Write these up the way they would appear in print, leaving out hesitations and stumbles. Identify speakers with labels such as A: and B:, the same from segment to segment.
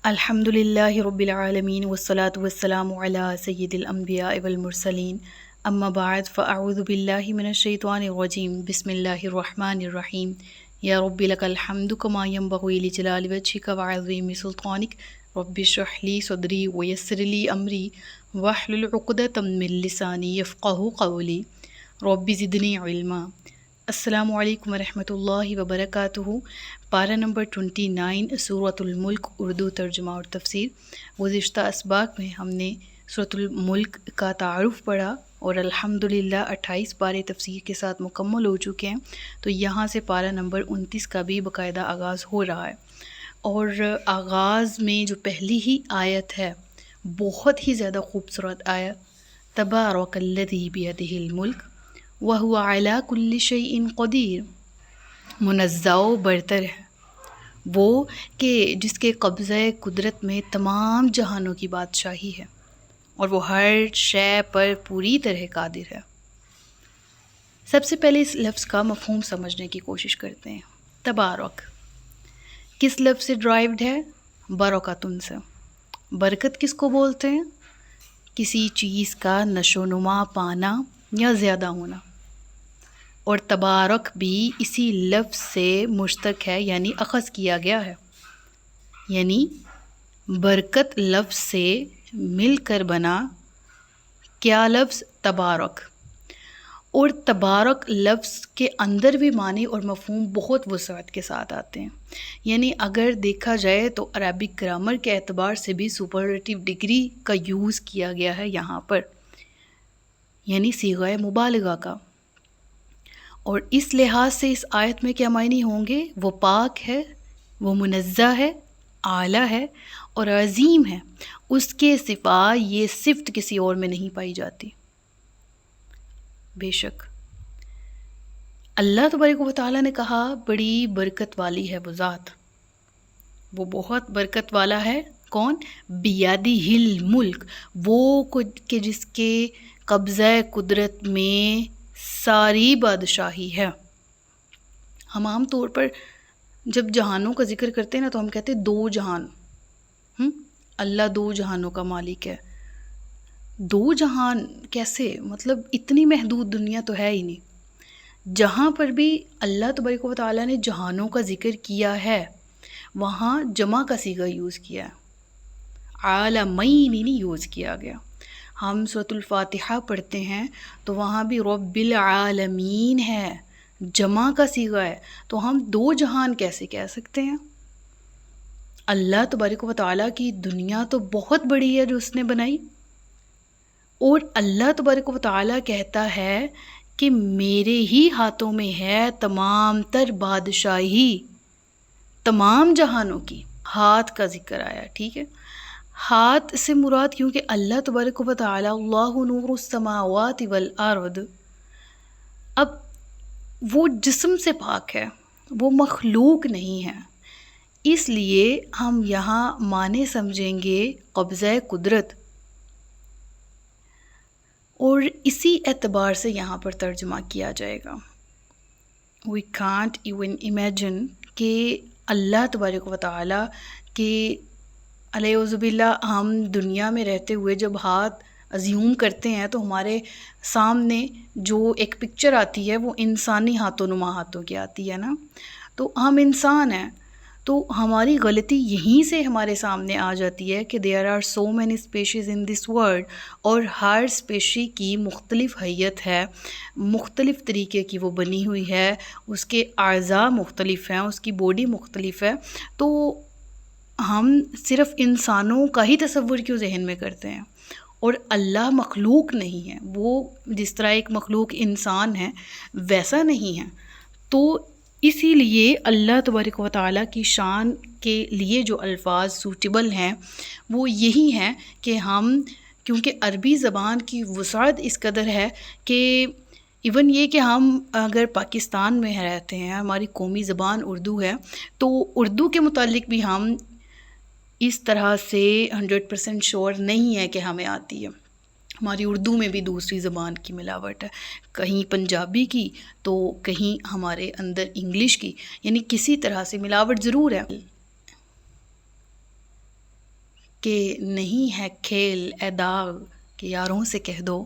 A: الحمدللہ رب العالمین والصلاة والسلام علی سید الانبیاء والمرسلین اما بعد فاعوذ باللہ من الشیطان الرجیم بسم اللہ الرحمن الرحیم یا رب لک الحمد کما ینبغی لجلال وجہک وعظیم سلطانک رب اشرح لی صدری ویسر لی امری واحلل عقدۃ من لسانی یفقہوا قولی رب زدنی علما۔ السلام علیکم ورحمۃ اللہ وبرکاتہ۔ پارہ نمبر 29 سورۃ الملک اردو ترجمہ اور تفسیر۔ گزشتہ اسباق میں ہم نے سورۃ الملک کا تعارف پڑھا اور الحمدللہ 28 پارے تفسیر کے ساتھ مکمل ہو چکے ہیں۔ تو یہاں سے پارہ نمبر 29 کا بھی باقاعدہ آغاز ہو رہا ہے، اور آغاز میں جو پہلی ہی آیت ہے بہت ہی زیادہ خوبصورت آیت، تبارک الذی بیدہ الملک وہو علی کل شیء قدیر، منزہ و برتر ہے وہ کہ جس کے قبضہ قدرت میں تمام جہانوں کی بادشاہی ہے اور وہ ہر شے پر پوری طرح قادر ہے۔ سب سے پہلے اس لفظ کا مفہوم سمجھنے کی کوشش کرتے ہیں۔ تبارک کس لفظ سے ڈرائیوڈ ہے؟ برکاتن سے۔ برکت کس کو بولتے ہیں؟ کسی چیز کا نشو و نما پانا یا زیادہ ہونا، اور تبارک بھی اسی لفظ سے مشتق ہے، یعنی اخذ کیا گیا ہے، یعنی برکت لفظ سے مل کر بنا کیا لفظ؟ تبارک۔ اور تبارک لفظ کے اندر بھی معنی اور مفہوم بہت وسعت کے ساتھ آتے ہیں، یعنی اگر دیکھا جائے تو عربک گرامر کے اعتبار سے بھی سپرلیٹو ڈگری کا یوز کیا گیا ہے یہاں پر، یعنی صیغہ مبالغہ کا۔ اور اس لحاظ سے اس آیت میں کیا معنی ہوں گے؟ وہ پاک ہے، وہ منزہ ہے، اعلیٰ ہے اور عظیم ہے۔ اس کے سوا یہ صفت کسی اور میں نہیں پائی جاتی۔ بے شک اللہ تبارک و تعالیٰ نے کہا بڑی برکت والی ہے وہ ذات، وہ بہت برکت والا ہے۔ کون؟ بیدہ الملک، وہ کہ جس کے قبضہ قدرت میں ساری بادشاہی ہے۔ ہم عام طور پر جب جہانوں کا ذکر کرتے ہیں نا تو ہم کہتے ہیں دو جہان، اللہ دو جہانوں کا مالک ہے۔ دو جہان کیسے؟ مطلب اتنی محدود دنیا تو ہے ہی نہیں۔ جہاں پر بھی اللہ تبارک و تعالیٰ نے جہانوں کا ذکر کیا ہے وہاں جمع کا صیغہ یوز کیا ہے، عالمین نہیں یوز کیا گیا۔ ہم سورۃ الفاتحہ پڑھتے ہیں تو وہاں بھی رب العالمین ہے، جمع کا صیغہ ہے، تو ہم دو جہان کیسے کہہ سکتے ہیں؟ اللہ تبارک و تعالیٰ کی دنیا تو بہت بڑی ہے جو اس نے بنائی، اور اللہ تبارک و تعالیٰ کہتا ہے کہ میرے ہی ہاتھوں میں ہے تمام تر بادشاہی تمام جہانوں کی۔ ہاتھ کا ذکر آیا، ٹھیک ہے۔ ہاتھ سے مراد کیونکہ اللہ تبارک و تعالیٰ اللہ نور السماوات والارض، اب وہ جسم سے پاک ہے، وہ مخلوق نہیں ہے، اس لیے ہم یہاں معنی سمجھیں گے قبضہ قدرت، اور اسی اعتبار سے یہاں پر ترجمہ کیا جائے گا۔ We can't even imagine کہ اللہ تبارک و تعالیٰ کے علیہ باللہ ہم دنیا میں رہتے ہوئے جب ہاتھ ازیوم کرتے ہیں تو ہمارے سامنے جو ایک پکچر آتی ہے وہ انسانی ہاتھوں نما ہاتھوں کی آتی ہے نا، تو ہم انسان ہیں، تو ہماری غلطی یہیں سے ہمارے سامنے آ جاتی ہے کہ there are so many species in this world، اور ہر اسپیشی کی مختلف حیت ہے، مختلف طریقے کی وہ بنی ہوئی ہے، اس کے اعضاء مختلف ہیں، اس کی باڈی مختلف ہے، تو ہم صرف انسانوں کا ہی تصور کیوں ذہن میں کرتے ہیں، اور اللہ مخلوق نہیں ہے، وہ جس طرح ایک مخلوق انسان ہے ویسا نہیں ہے۔ تو اسی لیے اللہ تبارک و تعالیٰ کی شان کے لیے جو الفاظ سوٹیبل ہیں وہ یہی ہیں کہ ہم، کیونکہ عربی زبان کی وسعت اس قدر ہے کہ ایون یہ کہ ہم اگر پاکستان میں رہتے ہیں، ہماری قومی زبان اردو ہے، تو اردو کے متعلق بھی ہم اس طرح سے 100% شور نہیں ہے کہ ہمیں آتی ہے۔ ہماری اردو میں بھی دوسری زبان کی ملاوٹ ہے، کہیں پنجابی کی تو کہیں ہمارے اندر انگلش کی، یعنی کسی طرح سے ملاوٹ ضرور ہے۔ کہ نہیں ہے کھیل اے داغ کہ یاروں سے کہہ دو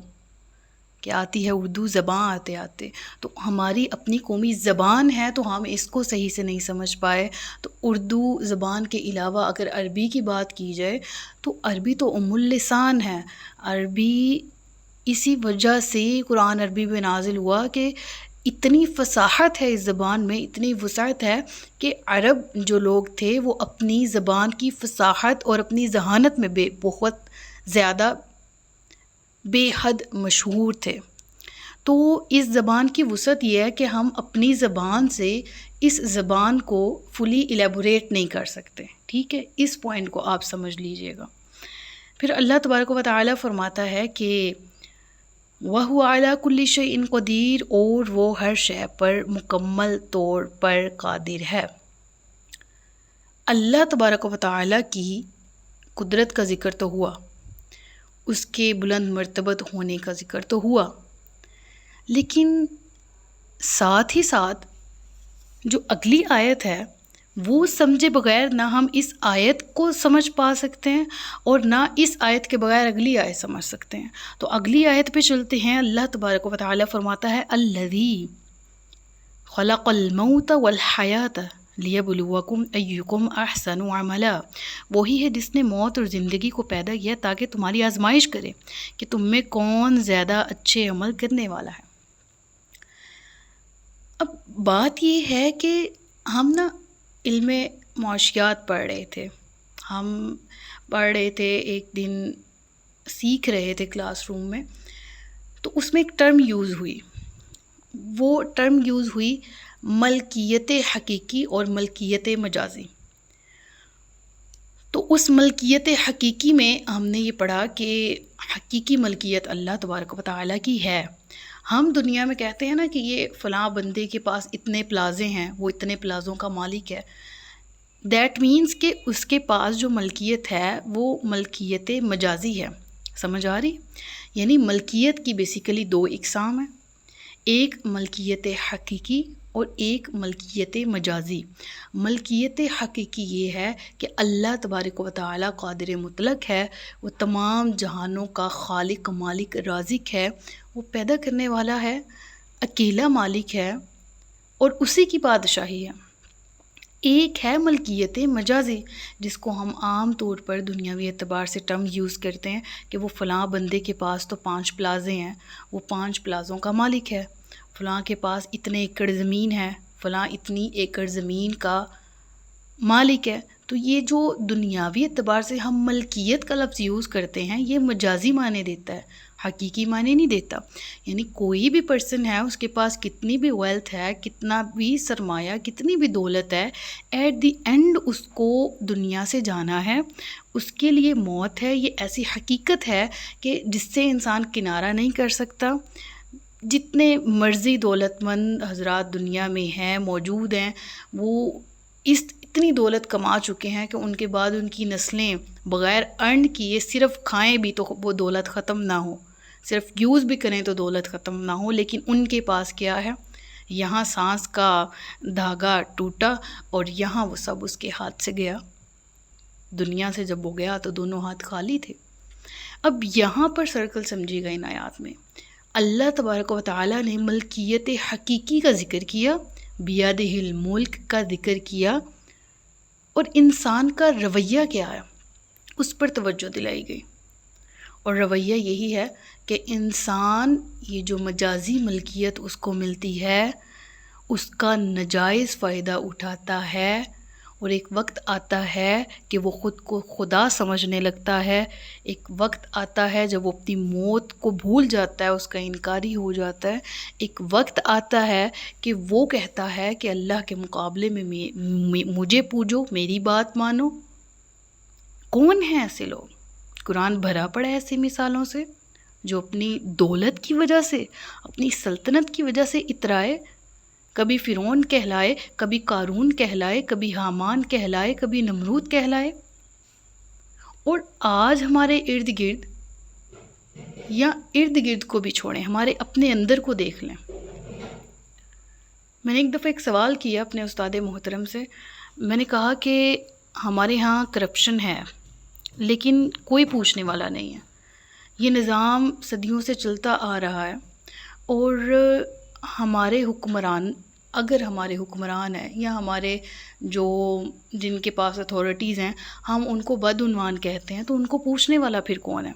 A: کہ آتی ہے اردو زبان آتے آتے. تو ہماری اپنی قومی زبان ہے تو ہم اس کو صحیح سے نہیں سمجھ پائے. تو اردو زبان کے علاوہ اگر عربی کی بات کی جائے تو عربی تو ام اللسان ہے. عربی اسی وجہ سے قرآن عربی میں نازل ہوا کہ اتنی فصاحت ہے اس زبان میں، اتنی وسعت ہے کہ عرب جو لوگ تھے وہ اپنی زبان کی فصاحت اور اپنی ذہانت میں بہت زیادہ بے حد مشہور تھے. تو اس زبان کی وسعت یہ ہے کہ ہم اپنی زبان سے اس زبان کو فلی ایلیبوریٹ نہیں کر سکتے. ٹھیک ہے، اس پوائنٹ کو آپ سمجھ لیجئے گا. پھر اللہ تبارک و تعالیٰ فرماتا ہے کہ وَهُوَ عَلَىٰ كُلِّ شَيْءٍ قَدِيرٌ، اور وہ ہر شے پر مکمل طور پر قادر ہے. اللہ تبارک و تعالیٰ کی قدرت کا ذکر تو ہوا، اس کے بلند مرتبت ہونے کا ذکر تو ہوا، لیکن ساتھ ہی ساتھ جو اگلی آیت ہے وہ سمجھے بغیر نہ ہم اس آیت کو سمجھ پا سکتے ہیں اور نہ اس آیت کے بغیر اگلی آیت سمجھ سکتے ہیں. تو اگلی آیت پہ چلتے ہیں. اللہ تبارک و تعالیٰ فرماتا ہے الذی خلق الموت والحیات لیبلوکم ایکم احسن عملا، وہی ہے جس نے موت اور زندگی کو پیدا کیا تاکہ تمہاری آزمائش کرے کہ تم میں کون زیادہ اچھے عمل کرنے والا ہے. اب بات یہ ہے کہ ہم نا علم معاشیات پڑھ رہے تھے، ہم پڑھ رہے تھے، ایک دن سیکھ رہے تھے کلاس روم میں، تو اس میں ایک ٹرم یوز ہوئی. وہ ٹرم یوز ہوئی ملکیت حقیقی اور ملکیت مجازی. تو اس ملکیت حقیقی میں ہم نے یہ پڑھا کہ حقیقی ملکیت اللہ تبارک و تعالیٰ کی ہے. ہم دنیا میں کہتے ہیں نا کہ یہ فلاں بندے کے پاس اتنے پلازے ہیں، وہ اتنے پلازوں کا مالک ہے. دیٹ مینس کہ اس کے پاس جو ملکیت ہے وہ ملکیت مجازی ہے. سمجھ آ رہی؟ یعنی ملکیت کی بیسیکلی دو اقسام ہیں، ایک ملکیت حقیقی اور ایک ملکیت مجازی. ملکیت حقیقی یہ ہے کہ اللہ تبارک و تعالیٰ قادر مطلق ہے، وہ تمام جہانوں کا خالق مالک رازق ہے، وہ پیدا کرنے والا ہے، اکیلا مالک ہے اور اسی کی بادشاہی ہے. ایک ہے ملکیت مجازی جس کو ہم عام طور پر دنیاوی اعتبار سے ٹرم یوز کرتے ہیں کہ وہ فلاں بندے کے پاس تو 5 پلازے ہیں، وہ 5 پلازوں کا مالک ہے، فلاں کے پاس اتنے ایکڑ زمین ہے، فلاں اتنی ایکڑ زمین کا مالک ہے. تو یہ جو دنیاوی اعتبار سے ہم ملکیت کا لفظ یوز کرتے ہیں یہ مجازی معنی دیتا ہے، حقیقی معنی نہیں دیتا. یعنی کوئی بھی پرسن ہے، اس کے پاس کتنی بھی ویلتھ ہے، کتنا بھی سرمایہ، کتنی بھی دولت ہے، ایٹ دی اینڈ اس کو دنیا سے جانا ہے، اس کے لیے موت ہے. یہ ایسی حقیقت ہے کہ جس سے انسان کنارہ نہیں کر سکتا. جتنے مرضی دولت مند حضرات دنیا میں ہیں، موجود ہیں، وہ اتنی دولت کما چکے ہیں کہ ان کے بعد ان کی نسلیں بغیر ارن کیے صرف کھائیں بھی تو وہ دولت ختم نہ ہو، صرف یوز بھی کریں تو دولت ختم نہ ہو. لیکن ان کے پاس کیا ہے؟ یہاں سانس کا دھاگا ٹوٹا اور یہاں وہ سب اس کے ہاتھ سے گیا. دنیا سے جب وہ گیا تو دونوں ہاتھ خالی تھے. اب یہاں پر سرکل سمجھیے گا ان آیات میں. اللہ تبارک و تعالیٰ نے ملکیت حقیقی کا ذکر کیا، بیادہ الملک کا ذکر کیا، اور انسان کا رویہ کیا ہے اس پر توجہ دلائی گئی. اور رویہ یہی ہے کہ انسان یہ جو مجازی ملکیت اس کو ملتی ہے اس کا ناجائز فائدہ اٹھاتا ہے، اور ایک وقت آتا ہے کہ وہ خود کو خدا سمجھنے لگتا ہے. ایک وقت آتا ہے جب وہ اپنی موت کو بھول جاتا ہے، اس کا انکاری ہو جاتا ہے. ایک وقت آتا ہے کہ وہ کہتا ہے کہ اللہ کے مقابلے میں مجھے پوجو، میری بات مانو. کون ہیں ایسے لوگ؟ قرآن بھرا پڑا ہے ایسی مثالوں سے جو اپنی دولت کی وجہ سے، اپنی سلطنت کی وجہ سے اترائے. کبھی فرعون کہلائے، کبھی قارون کہلائے، کبھی حامان کہلائے، کبھی نمرود کہلائے. اور آج ہمارے ارد گرد، یا ارد گرد کو بھی چھوڑیں، ہمارے اپنے اندر کو دیکھ لیں. میں نے ایک دفعہ ایک سوال کیا اپنے استاد محترم سے. میں نے کہا کہ ہمارے ہاں کرپشن ہے، لیکن کوئی پوچھنے والا نہیں ہے. یہ نظام صدیوں سے چلتا آ رہا ہے، اور ہمارے حکمران، اگر ہمارے حکمران ہیں یا ہمارے جو جن کے پاس اتھارٹیز ہیں، ہم ان کو بدعنوان کہتے ہیں، تو ان کو پوچھنے والا پھر کون ہے؟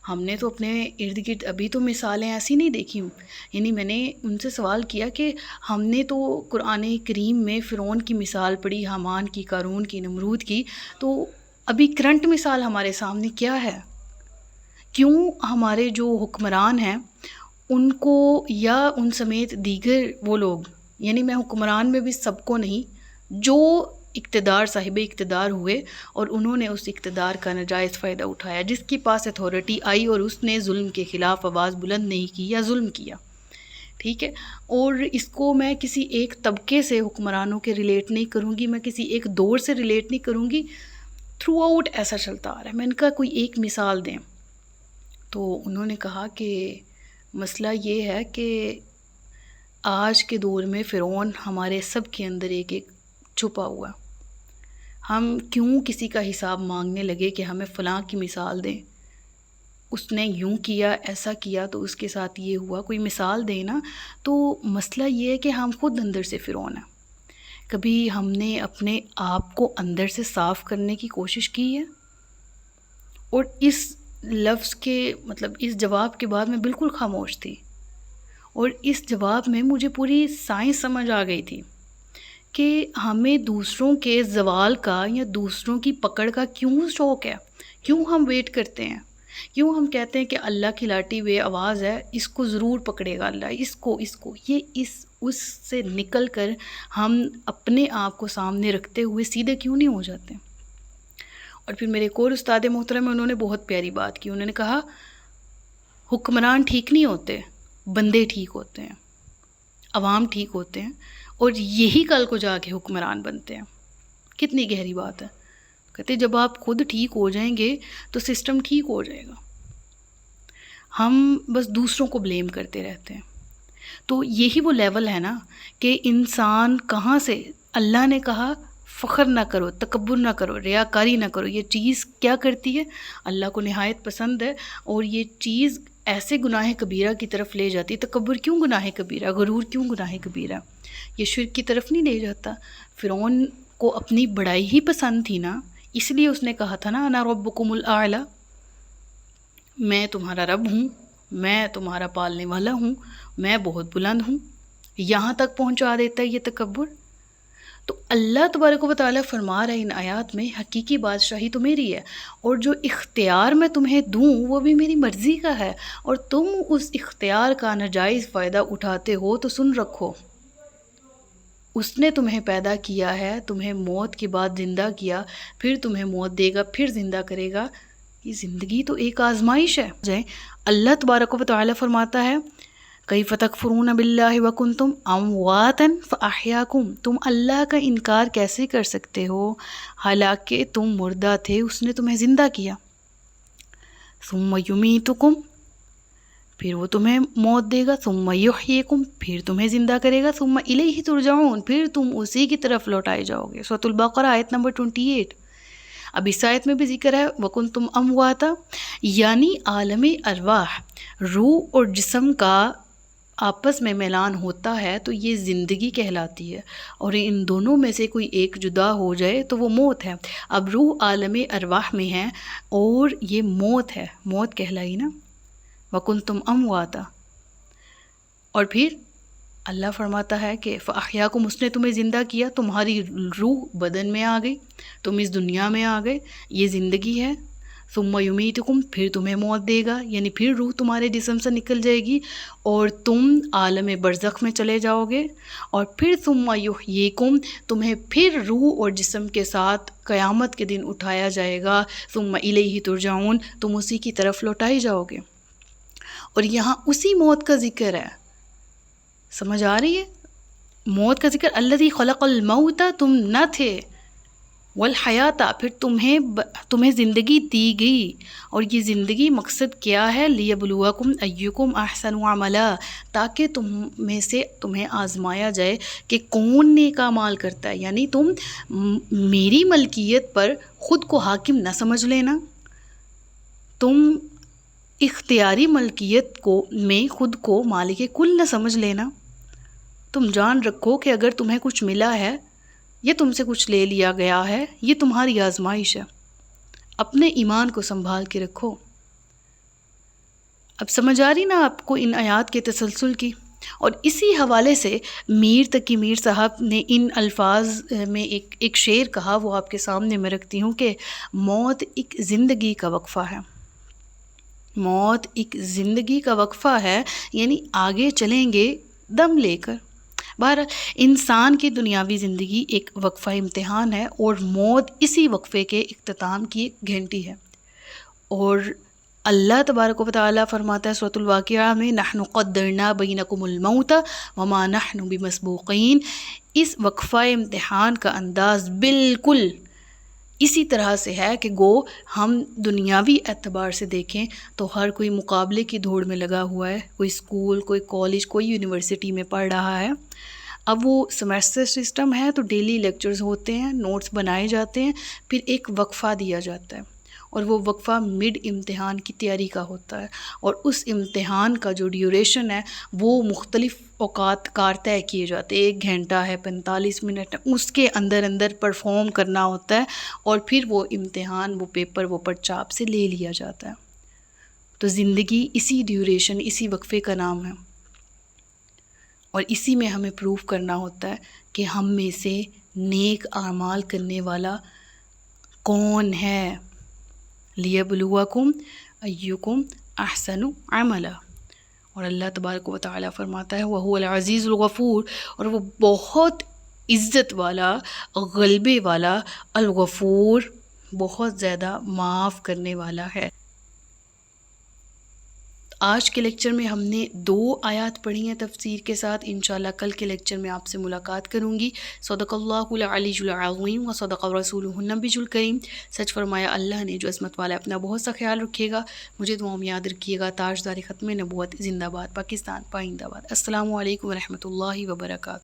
A: ہم نے تو اپنے ارد گرد ابھی تو مثالیں ایسی نہیں دیکھی ہوں. یعنی میں نے ان سے سوال کیا کہ ہم نے تو قرآن کریم میں فرعون کی مثال پڑھی، حامان کی، قارون کی، نمرود کی، تو ابھی کرنٹ مثال ہمارے سامنے کیا ہے؟ کیوں ہمارے جو حکمران ہیں ان کو، یا ان سمیت دیگر وہ لوگ، یعنی میں حکمران میں بھی سب کو نہیں، جو اقتدار، صاحب اقتدار ہوئے اور انہوں نے اس اقتدار کا ناجائز فائدہ اٹھایا، جس کے پاس اتھارٹی آئی اور اس نے ظلم کے خلاف آواز بلند نہیں کی یا ظلم کیا، ٹھیک ہے. اور اس کو میں کسی ایک طبقے سے حکمرانوں کے ریلیٹ نہیں کروں گی، میں کسی ایک دور سے ریلیٹ نہیں کروں گی، تھرو آؤٹ ایسا چلتا آ رہا ہے. میں نے کہا کوئی ایک مثال دیں. تو انہوں نے کہا کہ مسئلہ یہ ہے کہ آج کے دور میں فرعون ہمارے سب کے اندر ایک ایک چھپا ہوا. ہم کیوں کسی کا حساب مانگنے لگے کہ ہمیں فلاں کی مثال دیں، اس نے یوں کیا، ایسا کیا تو اس کے ساتھ یہ ہوا، کوئی مثال دیں نا. تو مسئلہ یہ ہے کہ ہم خود اندر سے فرعون ہیں. کبھی ہم نے اپنے آپ کو اندر سے صاف کرنے کی کوشش کی ہے؟ اور اس لفظ کے مطلب اس جواب کے بعد میں بالکل خاموش تھی، اور اس جواب میں مجھے پوری سائنس سمجھ آ گئی تھی کہ ہمیں دوسروں کے زوال کا یا دوسروں کی پکڑ کا کیوں شوق ہے، کیوں ہم ویٹ کرتے ہیں، کیوں ہم کہتے ہیں کہ اللہ کی لاٹھی بے آواز ہے، اس کو ضرور پکڑے گا اللہ، اس کو یہ اس سے نکل کر ہم اپنے آپ کو سامنے رکھتے ہوئے سیدھے کیوں نہیں ہو جاتے؟ اور پھر میرے ایک اور استاد محترم، انہوں نے بہت پیاری بات کی. انہوں نے کہا حکمران ٹھیک نہیں ہوتے، بندے ٹھیک ہوتے ہیں، عوام ٹھیک ہوتے ہیں، اور یہی کل کو جا کے حکمران بنتے ہیں. کتنی گہری بات ہے. کہتے جب آپ خود ٹھیک ہو جائیں گے تو سسٹم ٹھیک ہو جائے گا. ہم بس دوسروں کو بلیم کرتے رہتے ہیں. تو یہی وہ لیول ہے نا کہ انسان کہاں سے، اللہ نے کہا فخر نہ کرو، تکبر نہ کرو، ریاکاری نہ کرو. یہ چیز کیا کرتی ہے؟ اللہ کو نہایت پسند ہے، اور یہ چیز ایسے گناہ کبیرہ کی طرف لے جاتی. تکبر کیوں گناہ کبیرہ، غرور کیوں گناہ کبیرہ؟ یہ شرک کی طرف نہیں لے جاتا. فرعون کو اپنی بڑائی ہی پسند تھی نا، اس لیے اس نے کہا تھا نا انا ربکم الاعلی، میں تمہارا رب ہوں، میں تمہارا پالنے والا ہوں، میں بہت بلند ہوں. یہاں تک پہنچا دیتا ہے یہ تکبر. تو اللہ تبارک و تعالیٰ فرما رہا ہے ان آیات میں حقیقی بادشاہی تو میری ہے، اور جو اختیار میں تمہیں دوں وہ بھی میری مرضی کا ہے، اور تم اس اختیار کا ناجائز فائدہ اٹھاتے ہو تو سن رکھو، اس نے تمہیں پیدا کیا ہے، تمہیں موت کے بعد زندہ کیا، پھر تمہیں موت دے گا، پھر زندہ کرے گا. یہ زندگی تو ایک آزمائش ہے. اللہ تبارک و تعالیٰ فرماتا ہے کیف تکفرون باللہ وکنتم امواتا فاحیاکم، تم اللہ کا انکار کیسے کر سکتے ہو حالانکہ تم مردہ تھے، اس نے تمہیں زندہ کیا. ثم یمیتکم، پھر وہ تمہیں موت دے گا. ثم یحییکم، پھر تمہیں زندہ کرے گا. ثم الیہ ترجعون، پھر تم اسی کی طرف لوٹائے جاؤ گے. سورۃ البقرہ آیت نمبر 28. اب اس آیت میں بھی ذکر ہے وکنتم امواتا، یعنی عالم ارواح، روح اور جسم کا آپس میں میلان ہوتا ہے تو یہ زندگی کہلاتی ہے، اور ان دونوں میں سے کوئی ایک جدا ہو جائے تو وہ موت ہے. اب روح عالم ارواح میں ہے اور یہ موت ہے، موت کہلائی نا وکنتم امواتا. اور پھر اللہ فرماتا ہے کہ فاحیاکم، اس نے تمہیں زندہ کیا، تمہاری روح بدن میں آ گئی، تم اس دنیا میں آ گئے، یہ زندگی ہے. ثم یمیتکم، پھر تمہیں موت دے گا، یعنی پھر روح تمہارے جسم سے نکل جائے گی اور تم عالم برزخ میں چلے جاؤ گے. اور پھر ثم یحییکم، تمہیں پھر روح اور جسم کے ساتھ قیامت کے دن اٹھایا جائے گا. ثم الیہ ترجعون، تم اسی کی طرف لوٹائے جاؤ گے. اور یہاں اسی موت کا ذکر ہے، سمجھ آ رہی ہے؟ موت کا ذکر، الذی خلق الموت، تم نہ تھے، والحیاتہ پھر تمہیں زندگی دی گئی، اور یہ زندگی مقصد کیا ہے؟ لیبلوکم ایکم احسن عملا، تاکہ تم میں سے تمہیں آزمایا جائے کہ کون نیک اعمال کرتا ہے. یعنی تم میری ملکیت پر خود کو حاکم نہ سمجھ لینا، تم اختیاری ملکیت میں خود کو مالک کل نہ سمجھ لینا. تم جان رکھو کہ اگر تمہیں کچھ ملا ہے یا تم سے کچھ لے لیا گیا ہے، یہ تمہاری آزمائش ہے. اپنے ایمان کو سنبھال کے رکھو. اب سمجھ آ رہی نا آپ کو ان آیات کے تسلسل کی؟ اور اسی حوالے سے میر تقی میر صاحب نے ان الفاظ میں ایک شعر کہا، وہ آپ کے سامنے میں رکھتی ہوں کہ موت ایک زندگی کا وقفہ ہے. موت ایک زندگی کا وقفہ ہے، یعنی آگے چلیں گے دم لے کر. بہرحال انسان کی دنیاوی زندگی ایک وقفہ امتحان ہے، اور موت اسی وقفے کے اختتام کی ایک گھنٹی ہے. اور اللہ تبارک و تعالیٰ فرماتا ہے سورۃ الواقعہ میں، نحن قدرنا بینکم الموت وما نحن بمسبوقین. اس وقفہ امتحان کا انداز بالکل اسی طرح سے ہے کہ گو ہم دنیاوی اعتبار سے دیکھیں تو ہر کوئی مقابلے کی دوڑ میں لگا ہوا ہے. کوئی اسکول، کوئی کالج، کوئی یونیورسٹی میں پڑھ رہا ہے. اب وہ سیمیسٹر سسٹم ہے تو ڈیلی لیکچرز ہوتے ہیں، نوٹس بنائے جاتے ہیں، پھر ایک وقفہ دیا جاتا ہے، اور وہ وقفہ مڈ امتحان کی تیاری کا ہوتا ہے. اور اس امتحان کا جو ڈیوریشن ہے وہ مختلف اوقات کار طے کیے جاتے ہیں. 1 گھنٹہ ہے، 45 منٹ ہے، اس کے اندر پرفارم کرنا ہوتا ہے، اور پھر وہ امتحان، وہ پیپر، وہ پرچہ آپ سے لے لیا جاتا ہے. تو زندگی اسی ڈیوریشن، اسی وقفے کا نام ہے، اور اسی میں ہمیں پروف کرنا ہوتا ہے کہ ہم میں سے نیک اعمال کرنے والا کون ہے. لیبلوکم ایکم احسن عملا. اور اللہ تبارک و تعالیٰ فرماتا ہے وَهُوَ الْعَزِيزُ الْغَفُورُ، اور وہ بہت عزت والا، غلبے والا، الغفور، بہت زیادہ معاف کرنے والا ہے. آج کے لیکچر میں ہم نے 2 آیات پڑھی ہیں تفسیر کے ساتھ. انشاءاللہ کل کے لیکچر میں آپ سے ملاقات کروں گی. صدق اللہ العلی العظیم و صدق رسولہ النبی الکریم. سچ فرمایا اللہ نے جو عظمت والا ہے. اپنا بہت سا خیال رکھیے گا، مجھے دعاؤں میں یاد رکھیے گا. تاجدار ختم نبوت زندہ باد، پاکستان پائندہ باد. السلام علیکم ورحمۃ اللہ وبرکاتہ.